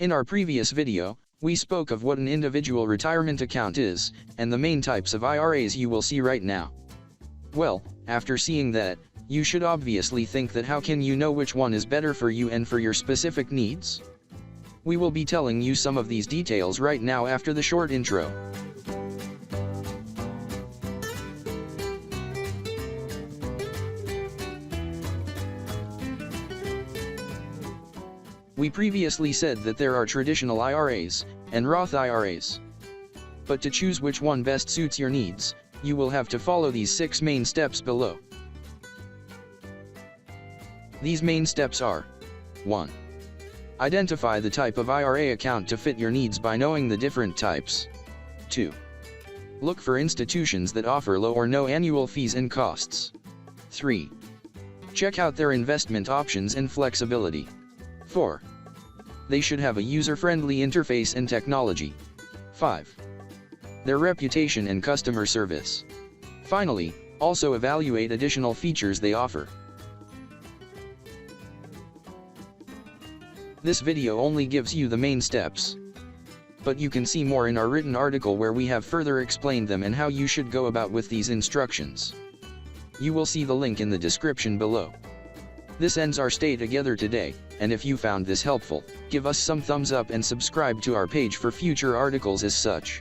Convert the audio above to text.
In our previous video, we spoke of what an individual retirement account is, and the main types of IRAs you will see right now. Well, after seeing that, you should obviously think that how can you know which one is better for you and for your specific needs? We will be telling you some of these details right now after the short intro. We previously said that there are traditional IRAs and Roth IRAs. But to choose which one best suits your needs, you will have to follow these 6 main steps below. These main steps are: 1. Identify the type of IRA account to fit your needs by knowing the different types. 2. Look for institutions that offer low or no annual fees and costs. 3. Check out their investment options and flexibility. 4. They should have a user-friendly interface and technology. 5. Their reputation and customer service. Finally, also evaluate additional features they offer. This video only gives you the main steps. But you can see more in our written article where we have further explained them and how you should go about with these instructions. You will see the link in the description below. This ends our stay together today, and if you found this helpful, give us some thumbs up and subscribe to our page for future articles as such.